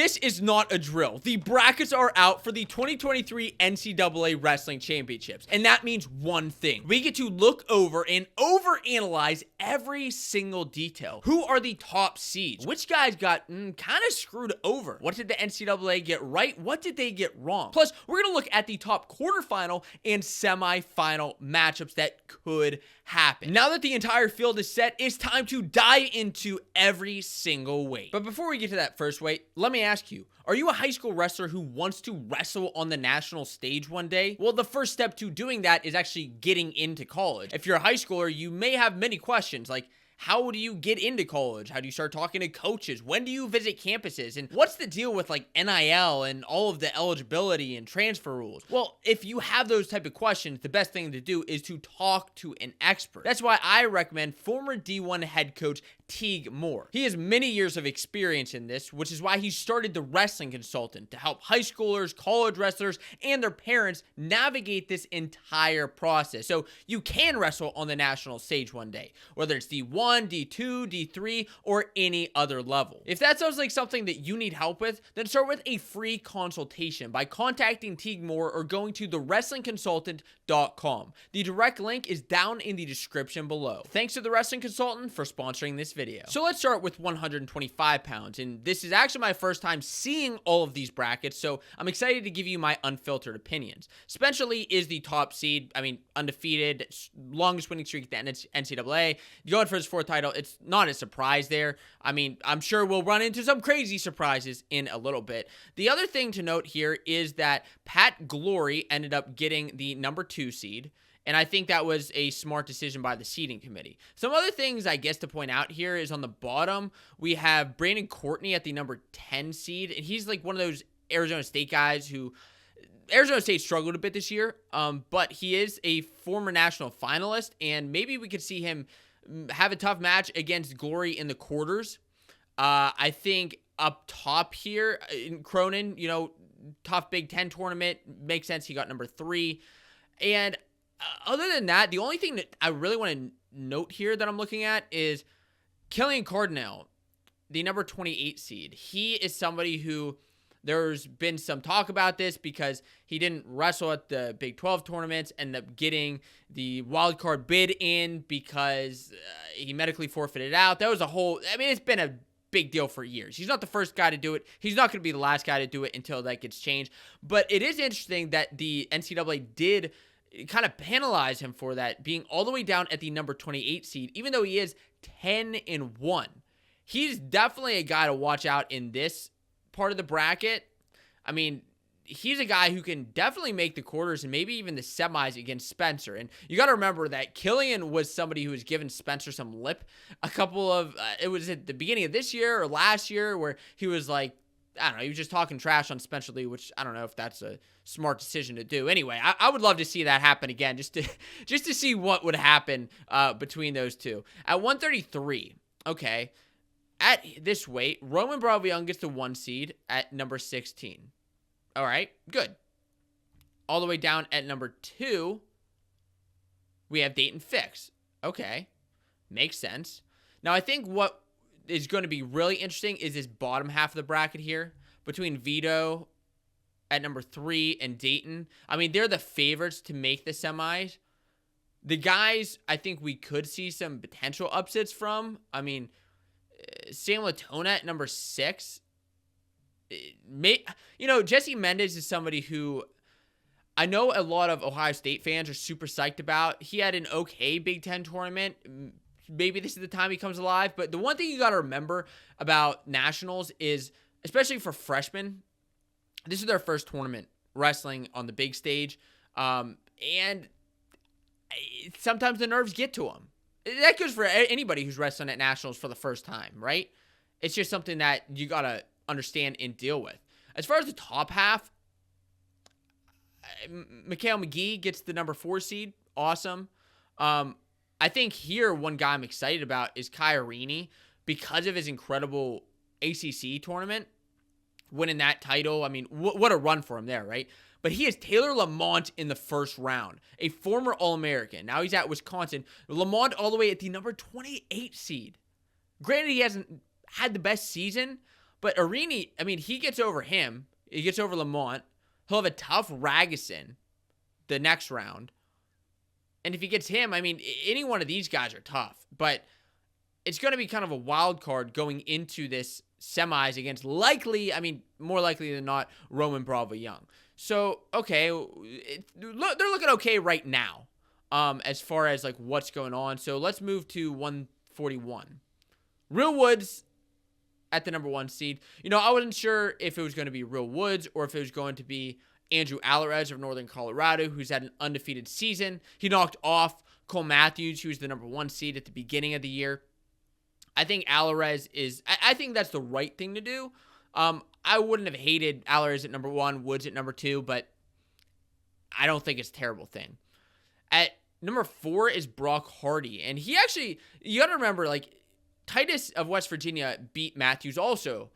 this is not a drill. The brackets are out for the 2023 NCAA Wrestling Championships, and that means one thing. We get to look over and overanalyze every single detail. Who are the top seeds? Which guys got kind of screwed over? What did the NCAA get right? What did they get wrong? Plus, we're going to look at the top quarterfinal and semifinal matchups that could happen. Now that the entire field is set, it's time to dive into every single weight. But before we get to that first weight, let me ask you, are you a high school wrestler who wants to wrestle on the national stage one day? Well, the first step to doing that is actually getting into college. If you're a high schooler, you may have many questions like, how do you get into college? How do you start talking to coaches? When do you visit campuses? And what's the deal with like NIL and all of the eligibility and transfer rules? Well, if you have those type of questions, the best thing to do is to talk to an expert. That's why I recommend former D1 head coach Teague Moore. He has many years of experience in this, which is why he started the Wrestling Consultant to help high schoolers, college wrestlers, and their parents navigate this entire process so you can wrestle on the national stage one day, whether it's D1, D2, D3, or any other level. If that sounds like something that you need help with, then start with a free consultation by contacting Teague Moore or going to thewrestlingconsultant.com. The direct link is down in the description below. Thanks to the Wrestling Consultant for sponsoring this video. So let's start with 125 pounds, and this is actually my first time seeing all of these brackets, so I'm excited to give you my unfiltered opinions. Spencer Lee is the top seed, undefeated, longest winning streak at the NCAA, going for his fourth title. It's not a surprise there. I'm sure we'll run into some crazy surprises in a little bit. The other thing to note here is that Pat Glory ended up getting the number 2 seed, and I think that was a smart decision by the seeding committee. Some other things I guess to point out here is on the bottom, we have Brandon Courtney at the number 10 seed. And he's like one of those Arizona State guys who Arizona State struggled a bit this year, but he is a former national finalist, and maybe we could see him have a tough match against Glory in the quarters. I think up top here, in Cronin, tough Big Ten tournament, makes sense. He got number 3. And other than that, the only thing that I really want to note here that I'm looking at is Killian Cardinale, the number 28 seed. He is somebody who there's been some talk about this because he didn't wrestle at the Big 12 tournaments, ended up getting the wild card bid in because he medically forfeited out. That was it's been a big deal for years. He's not the first guy to do it. He's not going to be the last guy to do it until that gets changed. But it is interesting that the NCAA did kind of penalize him for that, being all the way down at the number 28 seed, even though he is 10-1. He's definitely a guy to watch out in this part of the bracket. He's a guy who can definitely make the quarters and maybe even the semis against Spencer. And you got to remember that Killian was somebody who was giving Spencer some lip a couple of, it was at the beginning of this year or last year where he was like, I don't know, he was just talking trash on Spencer Lee, which I don't know if that's a smart decision to do. Anyway, I would love to see that happen again, just to see what would happen between those two. At 133, okay, at this weight, Roman Bravo Young gets the 1 seed at number 16. All right, good. All the way down at number 2, we have Dayton Fix. Okay, makes sense. Now, I think what is going to be really interesting is this bottom half of the bracket here between Vito at number 3 and Dayton. They're the favorites to make the semis. The guys I think we could see some potential upsets from. Sam Latona at number 6. Jesse Mendez is somebody who I know a lot of Ohio State fans are super psyched about. He had an okay Big Ten tournament. Maybe this is the time he comes alive. But the one thing you got to remember about nationals is, especially for freshmen, this is their first tournament wrestling on the big stage. And sometimes the nerves get to them. That goes for anybody who's wrestling at nationals for the first time, right? It's just something that you got to understand and deal with. As far as the top half, Mikhail McGee gets the number 4 seed. Awesome. I think here one guy I'm excited about is Kai Arini because of his incredible ACC tournament, winning that title. What a run for him there, right? But he is Taylor Lamont in the first round, a former All-American. Now he's at Wisconsin. Lamont all the way at the number 28 seed. Granted, he hasn't had the best season, But Arini, I mean, he gets over him. He gets over Lamont. He'll have a tough Ragusan the next round. And if he gets him, I mean, any one of these guys are tough. But it's going to be kind of a wild card going into this semis against likely, I mean, more likely than not, Roman Bravo Young. So, okay, they're looking okay right now as far as like what's going on. So let's move to 141. Real Woods at the number 1 seed. You know, I wasn't sure if it was going to be Real Woods or if it was going to be Andrew Alvarez of Northern Colorado, who's had an undefeated season. He knocked off Cole Matthews, who was the number 1 seed at the beginning of the year. I think Alvarez I think that's the right thing to do. I wouldn't have hated Alvarez at number 1, Woods at number 2, but I don't think it's a terrible thing. At number 4 is Brock Hardy, and he actually, you got to remember, like, Titus of West Virginia beat Matthews also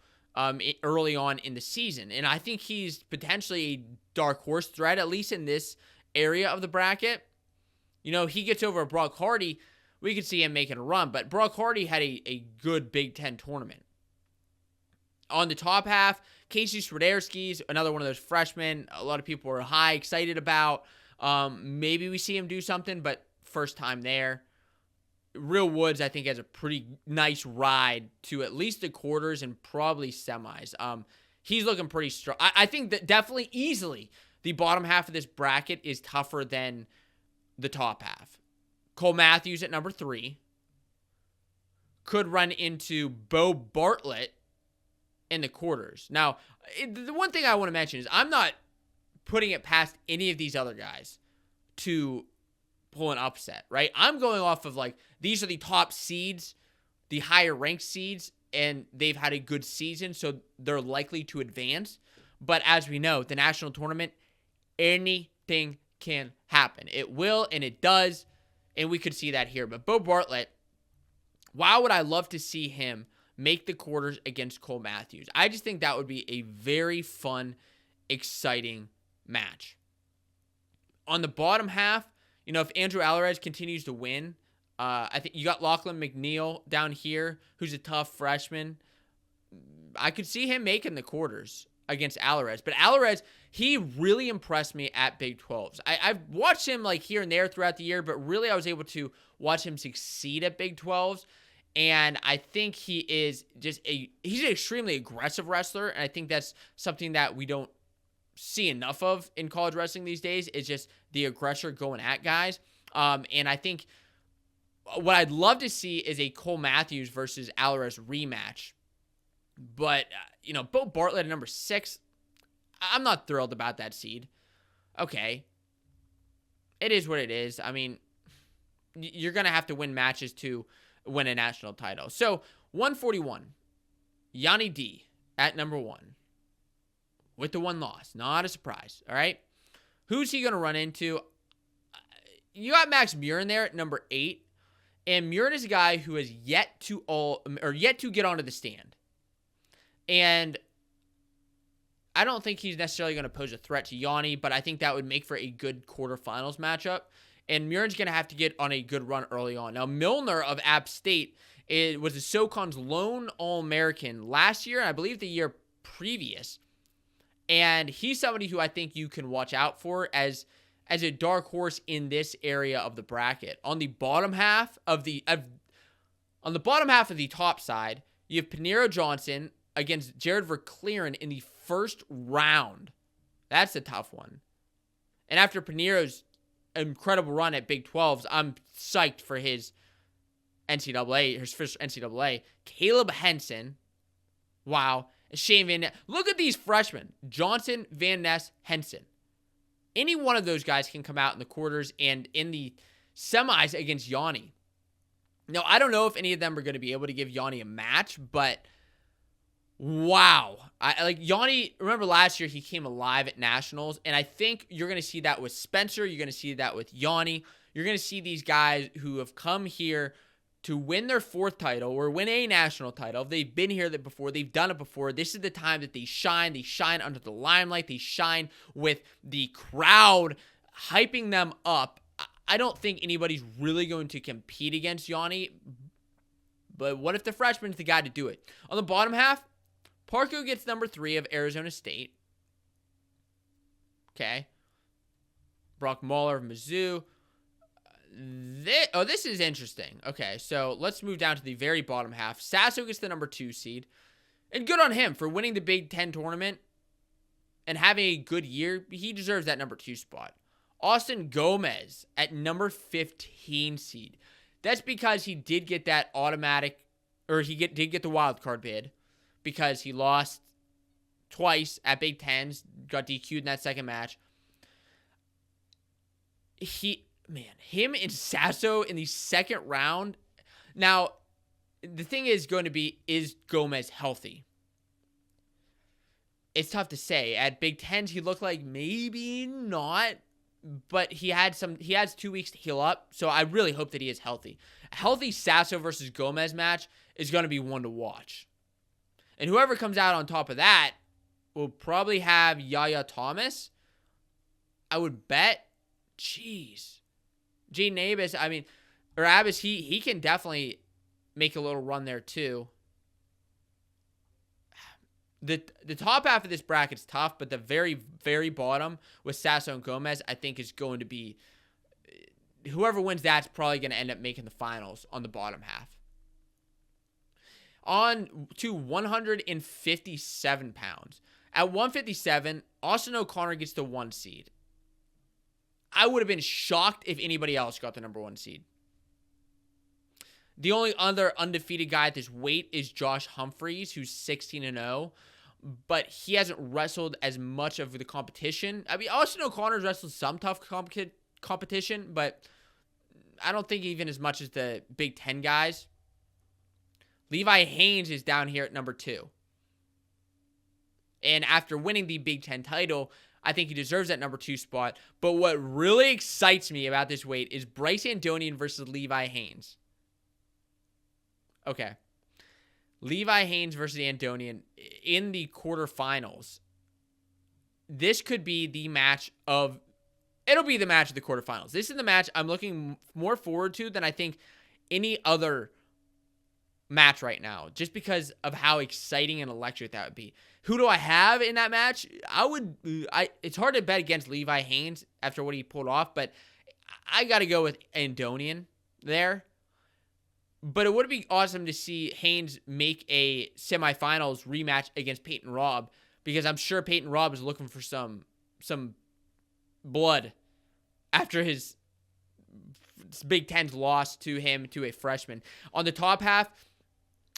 early on in the season, and I think he's potentially a dark horse threat, at least in this area of the bracket. You know, he gets over Brock Hardy, we could see him making a run, but Brock Hardy had a good Big Ten tournament. On the top half, Casey Swiderski's another one of those freshmen a lot of people are excited about. Maybe we see him do something, but first time there. Real Woods, I think, has a pretty nice ride to at least the quarters and probably semis. He's looking pretty strong. I think that definitely easily the bottom half of this bracket is tougher than the top half. Cole Matthews at number 3 could run into Bo Bartlett in the quarters. Now, the one thing I want to mention is I'm not putting it past any of these other guys to pull an upset, right? I'm going off of like, these are the top seeds, the higher ranked seeds, and they've had a good season, so they're likely to advance. But as we know, the national tournament, anything can happen. It will, and it does, and we could see that here. But Bo Bartlett, why would I love to see him make the quarters against Cole Matthews? I just think that would be a very fun, exciting match. On the bottom half, you know, if Andrew Alvarez continues to win, I think you got Lachlan McNeil down here, who's a tough freshman. I could see him making the quarters against Alvarez. But Alvarez, he really impressed me at Big 12s. I've watched him like here and there throughout the year, but really I was able to watch him succeed at Big 12s. And I think he is he's an extremely aggressive wrestler. And I think that's something that we don't see enough of in college wrestling these days, is just the aggressor going at guys. And I think what I'd love to see is a Cole Matthews versus Alvarez rematch. But, you know, Bo Bartlett at number 6, I'm not thrilled about that seed. Okay. It is what it is. I mean, you're going to have to win matches to win a national title. So, 141, Yanni D at number 1 with the 1 loss. Not a surprise, all right? Who's he going to run into? You got Max Murin there at number 8, and Murin is a guy who has yet to get onto the stand. And I don't think he's necessarily going to pose a threat to Yanni, but I think that would make for a good quarterfinals matchup. And Murin's going to have to get on a good run early on. Now, Milner of App State was the SoCon's lone All-American last year, and I believe the year previous. And he's somebody who I think you can watch out for as a dark horse in this area of the bracket. On the bottom half of the top side, you have Pinheiro Johnson against Jared Verclaren in the first round. That's a tough one. And after Pinheiro's incredible run at Big 12s, I'm psyched for his first NCAA. Caleb Henson. Wow. Shane Van Ness. Look at these freshmen. Johnson, Van Ness, Henson. Any one of those guys can come out in the quarters and in the semis against Yanni. Now, I don't know if any of them are going to be able to give Yanni a match, but wow. I like Yanni. Remember last year he came alive at Nationals, and I think you're going to see that with Spencer. You're going to see that with Yanni. You're going to see these guys who have come here to win their 4th title or win a national title. They've been here before. They've done it before. This is the time that they shine. They shine under the limelight. They shine with the crowd hyping them up. I don't think anybody's really going to compete against Yanni, but what if the freshman's the guy to do it? On the bottom half, Parko gets number 3 of Arizona State. Okay. Brock Mahler of Mizzou. This is interesting. Okay, so let's move down to the very bottom half. Sasso gets the number 2 seed. And good on him for winning the Big Ten tournament and having a good year. He deserves that number 2 spot. Austin Gomez at number 15 seed. That's because he did get that automatic, or did get the wild card bid because he lost twice at Big Tens, got DQ'd in that second match. Him and Sasso in the second round. Now, the thing is going to be, is Gomez healthy? It's tough to say. At Big Tens, he looked like maybe not, but he has 2 weeks to heal up, so I really hope that he is healthy. A healthy Sasso versus Gomez match is going to be one to watch. And whoever comes out on top of that will probably have Yaya Thomas. I would bet. Jeez. Jaden Abbas, he can definitely make a little run there too. The top half of this bracket is tough, but the very, very bottom with Sasso and Gomez, I think is going to be, whoever wins that's probably going to end up making the finals on the bottom half. On to 157 pounds. At 157, Austin O'Connor gets the 1 seed. I would have been shocked if anybody else got the number 1 seed. The only other undefeated guy at this weight is Josh Humphreys, who's 16-0, but he hasn't wrestled as much of the competition. I mean, Austin O'Connor's wrestled some tough competition, but I don't think even as much as the Big Ten guys. Levi Haynes is down here at number 2. And after winning the Big Ten title, I think he deserves that number 2 spot. But what really excites me about this weight is Bryce Andonian versus Levi Haynes. Okay. Levi Haynes versus Andonian in the quarterfinals. This could be the match of... It'll be the match of the quarterfinals. This is the match I'm looking more forward to than I think any other match right now, just because of how exciting and electric that would be. Who do I have in that match? It's hard to bet against Levi Haynes after what he pulled off, but I got to go with Andonian there. But it would be awesome to see Haynes make a semifinals rematch against Peyton Robb, because I'm sure Peyton Robb is looking for some blood after his Big Ten's loss to him, to a freshman. On the top half,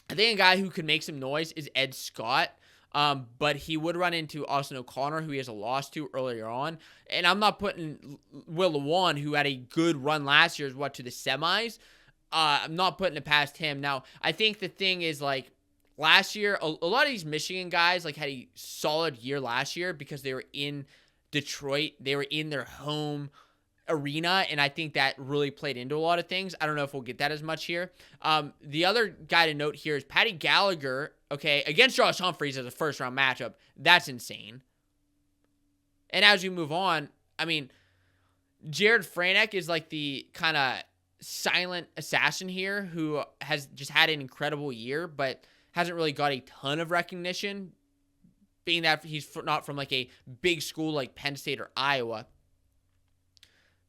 I think a guy who could make some noise is Ed Scott. But he would run into Austin O'Connor, who he has a loss to earlier on. And I'm not putting Will Lewan, who had a good run last year, to the semis. I'm not putting it past him. Now, I think the thing is, like, last year, a lot of these Michigan guys, like, had a solid year last year because they were in Detroit. They were in their home arena, and I think that really played into a lot of things. I don't know if we'll get that as much here. The other guy to note here is Patty Gallagher, okay, against Josh Humphreys as a first-round matchup. That's insane. And as we move on, I mean, Jared Franek is like the kind of silent assassin here who has just had an incredible year, but hasn't really got a ton of recognition, being that he's not from like a big school like Penn State or Iowa.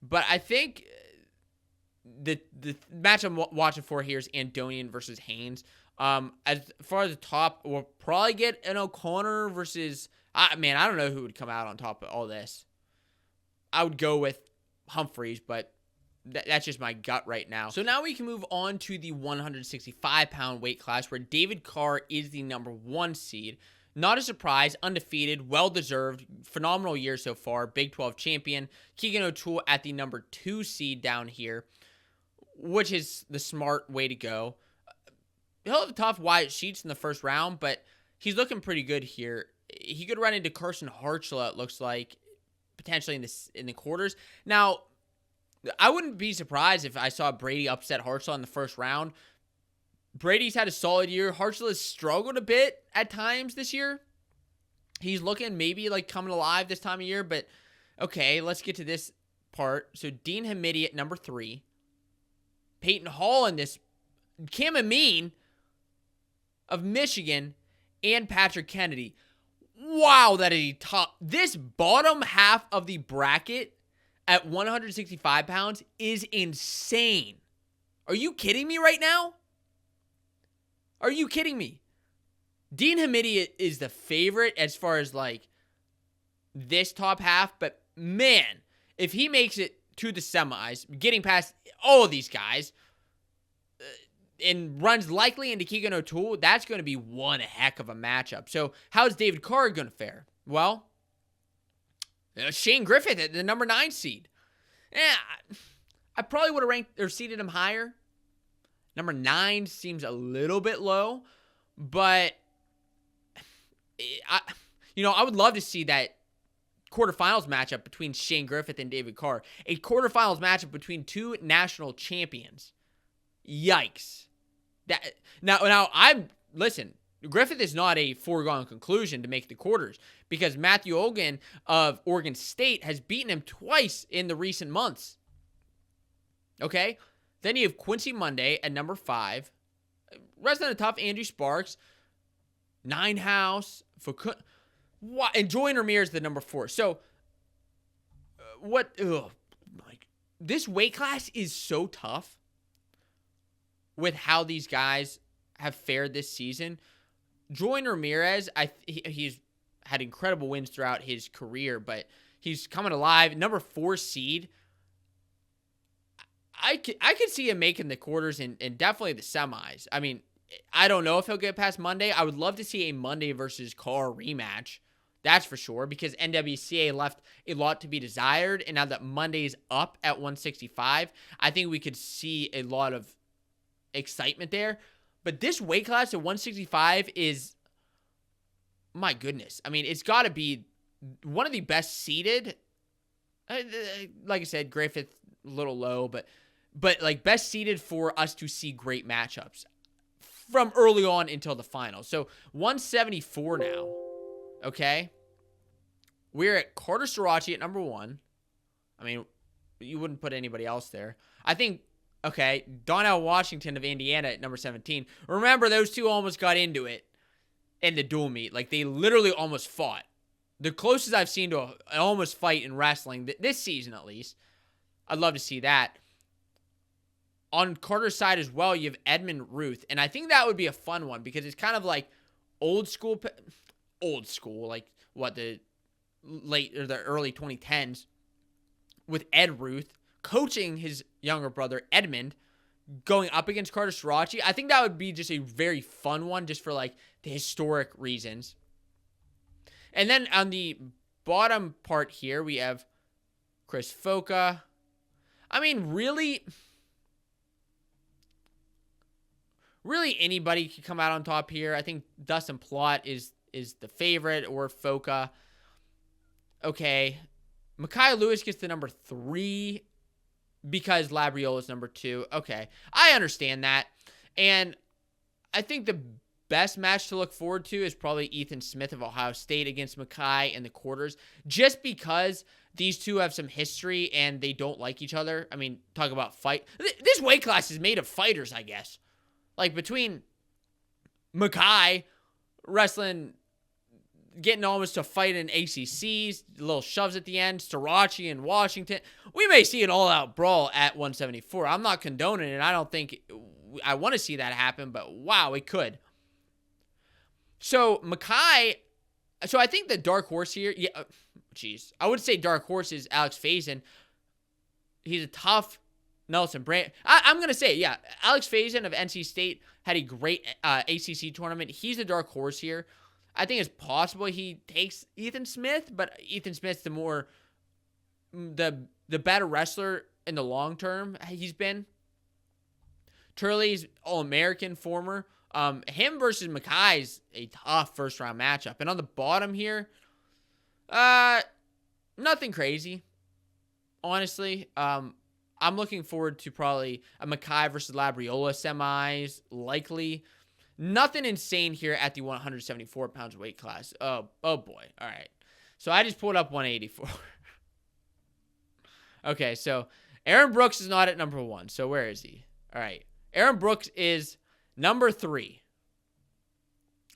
But I think the match I'm watching for here is Andonian versus Haynes. As far as the top, we'll probably get an O'Connor versus... I don't know who would come out on top of all this. I would go with Humphreys, but that's just my gut right now. So now we can move on to the 165-pound weight class, where David Carr is the number 1 seed. Not a surprise, undefeated, well-deserved, phenomenal year so far, Big 12 champion. Keegan O'Toole at the number 2 seed down here, which is the smart way to go. He'll have tough Wyatt Sheets in the first round, but he's looking pretty good here. He could run into Carson Hartzell, it looks like, potentially in the quarters. Now, I wouldn't be surprised if I saw Brady upset Hartzell in the first round. Brady's had a solid year. Hartzell has struggled a bit at times this year. He's looking maybe like coming alive this time of year, but okay, let's get to this part. So Dean Hamidi at number 3. Peyton Hall in this. Cam Amin of Michigan and Patrick Kennedy. Wow, that is tough. This bottom half of the bracket at 165 pounds is insane. Are you kidding me right now? Are you kidding me? Dean Hamidi is the favorite as far as like this top half, but man, if he makes it to the semis, getting past all of these guys, and runs likely into Keegan O'Toole, that's going to be one heck of a matchup. So how's David Carr going to fare? Well, Shane Griffith at the number 9 seed. I probably would have ranked or seeded him higher. Number 9 seems a little bit low, but I would love to see that quarterfinals matchup between Shane Griffith and David Carr. A quarterfinals matchup between two national champions. Yikes. Listen, Griffith is not a foregone conclusion to make the quarters because Matthew Olgan of Oregon State has beaten him twice in the recent months. Okay? Then you have Quincy Monday at number 5. Wrestling a tough Andrew Sparks. Ninehouse. And Julian Ramirez the number 4. So, this weight class is so tough with how these guys have fared this season. Julian Ramirez, he's had incredible wins throughout his career, but he's coming alive. Number 4 seed. I could see him making the quarters and definitely the semis. I mean, I don't know if he'll get past Monday. I would love to see a Monday versus Carr rematch. That's for sure, because NWCA left a lot to be desired, and now that Monday's up at 165, I think we could see a lot of excitement there. But this weight class at 165 is, my goodness. I mean, it's got to be one of the best seeded. Like I said, Griffith a little low, but like best seeded for us to see great matchups from early on until the final. So 174 now. Okay. We're at Carter Sirachi at number 1. I mean, you wouldn't put anybody else there. I think, okay, Donnell Washington of Indiana at number 17. Remember, those two almost got into it in the dual meet. Like, they literally almost fought. The closest I've seen to an almost fight in wrestling, this season at least. I'd love to see that. On Carter's side as well, you have Edmund Ruth. And I think that would be a fun one because it's kind of like old school, like what, the late or the early 2010s with Ed Ruth coaching his younger brother Edmund going up against Carter Sirachi. I think that would be just a very fun one just for like the historic reasons. And then on the bottom part here, we have Chris Foca. I mean, really anybody could come out on top here. I think Dustin Plott is the favorite, or Foca. Okay. Micaiah Lewis gets the number 3 because Labriola is number 2. Okay. I understand that. And I think the best match to look forward to is probably Ethan Smith of Ohio State against Mackay in the quarters, just because these two have some history and they don't like each other. I mean, talk about fight. This weight class is made of fighters, I guess. Like, between Mackay wrestling, getting almost to fight in ACCs, little shoves at the end, Sirachi and Washington, we may see an all-out brawl at 174. I'm not condoning it. I don't think I want to see that happen, but wow, it could. So, Mackay, I think the dark horse here, I would say dark horse is Alex Faison. He's a tough Nelson Brand. I'm going to say, yeah, Alex Faison of NC State had a great ACC tournament. He's the dark horse here. I think it's possible he takes Ethan Smith, but Ethan Smith's the better wrestler in the long term he's been. Turley's All-American former. Him versus Mackay's a tough first-round matchup. And on the bottom here, nothing crazy, honestly. I'm looking forward to probably a Mackay versus Labriola semis, likely. Nothing insane here at the 174 pounds weight class. Oh boy. All right. So I just pulled up 184. Okay, so Aaron Brooks is not at number 1. So where is he? All right. Aaron Brooks is number 3.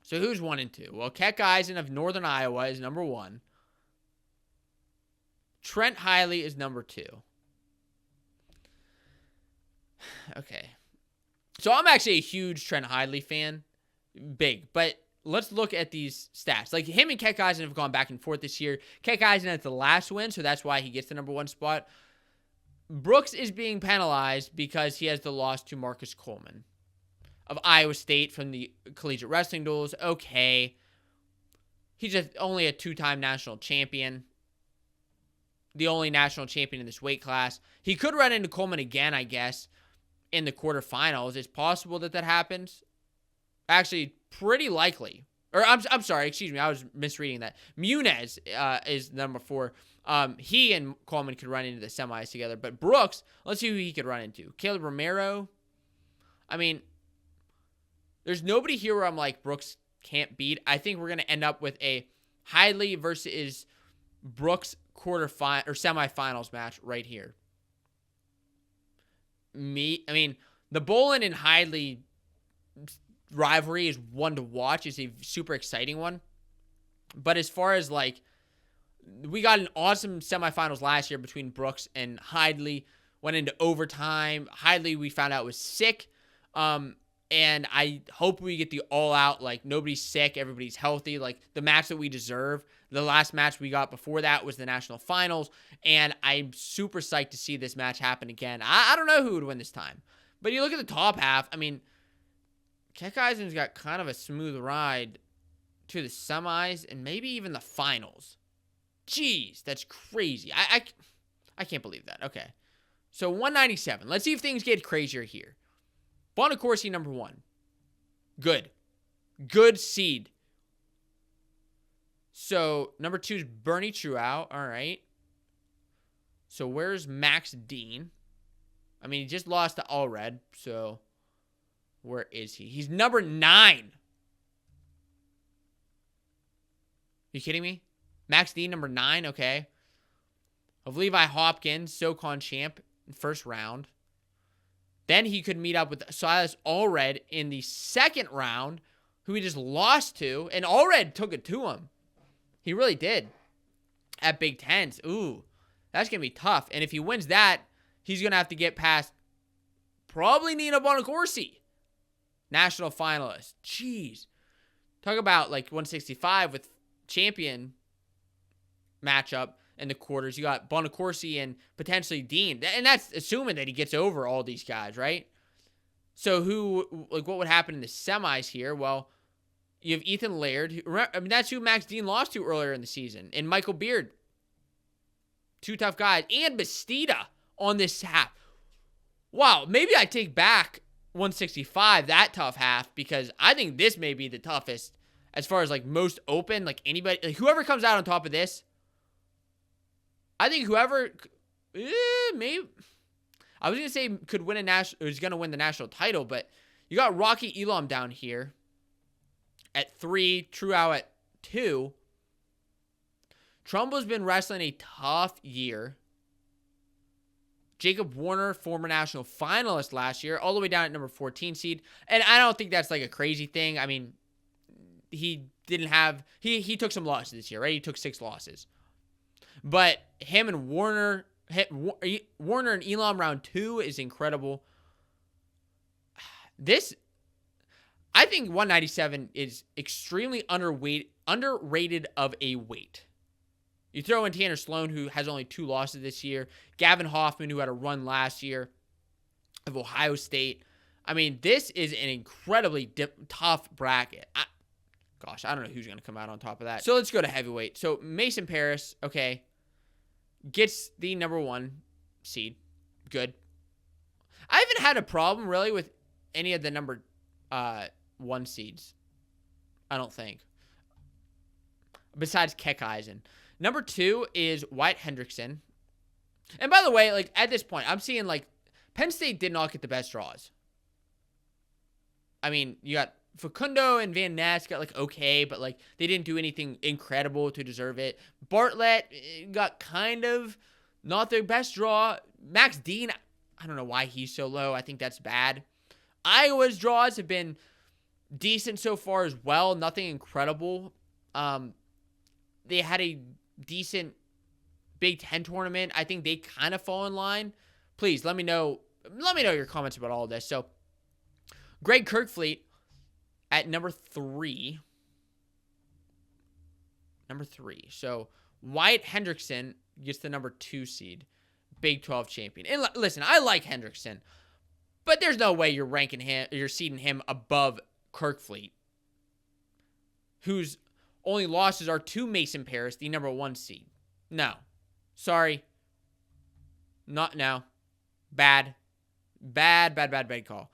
So who's 1 and 2? Well, Keck Eisen of Northern Iowa is number 1. Trent Hiley is number 2. Okay. So I'm actually a huge Trent Hiley fan. Big. But let's look at these stats. Like, him and Keck Eisen have gone back and forth this year. Keck Eisen has the last win, so that's why he gets the number 1 spot. Brooks is being penalized because he has the loss to Marcus Coleman of Iowa State from the collegiate wrestling duels. Okay. He's just only a 2-time national champion. The only national champion in this weight class. He could run into Coleman again, I guess, in the quarterfinals. It's possible that happens. Actually, pretty likely. Or I'm sorry, excuse me, I was misreading that. Muniz is number 4. He and Coleman could run into the semis together. But Brooks, let's see who he could run into. Caleb Romero. I mean, there's nobody here where I'm like, Brooks can't beat. I think we're going to end up with a Hiley versus Brooks semifinals match right here. I mean, the Bolin and Hiley rivalry is one to watch. It's a super exciting one. But as far as like, we got an awesome semifinals last year between Brooks and Hiley. Went into overtime. Hiley, we found out, was sick. And I hope we get the all-out, like, nobody's sick, everybody's healthy, like, the match that we deserve. The last match we got before that was the national finals, and I'm super psyched to see this match happen again. I don't know who would win this time. But you look at the top half, I mean, Keck Eisen's got kind of a smooth ride to the semis and maybe even the finals. Jeez, that's crazy. I can't believe that. Okay. So 197. Let's see if things get crazier here. Bonacorsi, number 1. Good. Good seed. So, number 2 is Bernie Truout. All right. So, where's Max Dean? I mean, he just lost to Allred. So, where is he? He's number 9. You kidding me? Max Dean, number 9. Okay. Of Levi Hopkins, SoCon champ, first round. Then he could meet up with Silas Allred in the second round, who he just lost to. And Allred took it to him. He really did. At Big Tens. Ooh, that's going to be tough. And if he wins that, he's going to have to get past probably Nina Bonacorsi. National finalist. Jeez. Talk about like 165 with champion matchup. In the quarters, you got Bonacorsi and potentially Dean. And that's assuming that he gets over all these guys, right? So what would happen in the semis here? Well, you have Ethan Laird. That's who Max Dean lost to earlier in the season. And Michael Beard. 2 tough guys. And Bastida on this half. Wow, maybe I take back 165, that tough half, because I think this may be the toughest as far as like most open, like anybody, like whoever comes out on top of this, I think whoever, maybe, I was going to say could win is going to win the national title, but you got Rocky Elam down here at 3, Truout at 2. Trumbo's been wrestling a tough year. Jacob Warner, former national finalist last year, all the way down at number 14 seed. And I don't think that's like a crazy thing. I mean, he took some losses this year, right? He took 6 losses. But him and Warner and Elam round 2 is incredible. I think 197 is extremely underrated of a weight. You throw in Tanner Sloan, who has only 2 losses this year. Gavin Hoffman, who had a run last year of Ohio State. I mean, this is an incredibly tough bracket. I don't know who's going to come out on top of that. So let's go to heavyweight. So Mason Paris, okay, gets the number 1 seed. Good. I haven't had a problem really with any of the number 1 seeds. I don't think. Besides Keck Eisen. Number 2 is Wyatt Hendrickson. And by the way, like at this point, I'm seeing like Penn State did not get the best draws. I mean, you got Facundo and Van Ness got like okay, but like they didn't do anything incredible to deserve it. Bartlett got kind of not their best draw. Max Dean, I don't know why he's so low. I think that's bad. Iowa's draws have been decent so far as well. Nothing incredible. They had a decent Big Ten tournament. I think they kind of fall in line. Please let me know. Let me know your comments about all of this. So, Greg Kirkfleet at number 3. Number 3. So, Wyatt Hendrickson gets the number 2 seed. Big 12 champion. And listen, I like Hendrickson, but there's no way you're ranking him, you're seeding him above Kirkfleet, whose only losses are to Mason Parris, the number 1 seed. No. Sorry. Not now. Bad call.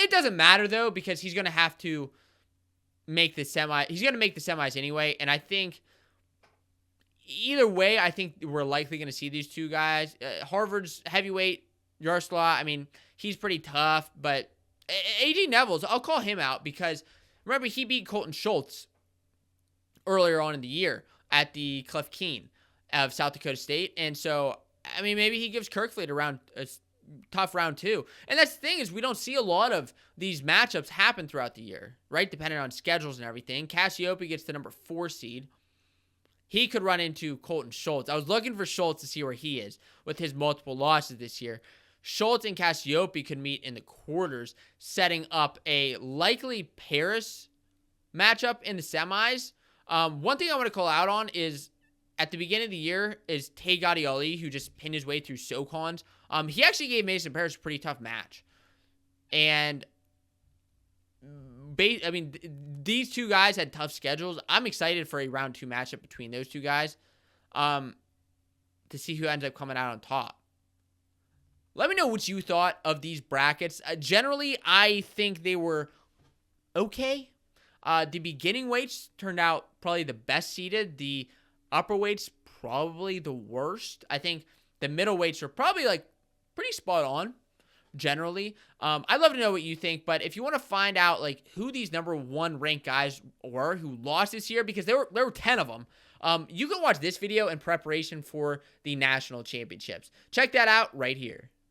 It doesn't matter, though, because he's going to have to make the semi. He's going to make the semis anyway, and I think either way, I think we're likely going to see these two guys. Harvard's heavyweight, Yaroslav, I mean, he's pretty tough, but AJ Neville's, I'll call him out because, remember, he beat Colton Schultz earlier on in the year at the Cliff Keen of South Dakota State, and so, I mean, maybe he gives Kirkfleet a tough round 2. And that's the thing is we don't see a lot of these matchups happen throughout the year, right? Depending on schedules and everything. Cassiope gets the number 4 seed. He could run into Colton Schultz. I was looking for Schultz to see where he is with his multiple losses this year. Schultz and Cassiope could meet in the quarters, setting up a likely Paris matchup in the semis. One thing I want to call out on is at the beginning of the year is Tay Gadioli, who just pinned his way through SoCons. He actually gave Mason Parris a pretty tough match. And, I mean, these two guys had tough schedules. I'm excited for a round 2 matchup between those two guys to see who ends up coming out on top. Let me know what you thought of these brackets. Generally, I think they were okay. The beginning weights turned out probably the best seeded. The upper weights probably the worst. I think the middle weights are probably like pretty spot on generally. I'd love to know what you think, but if you want to find out like who these number 1 ranked guys were who lost this year, because there were 10 of them, you can watch this video in preparation for the national championships. Check that out right here.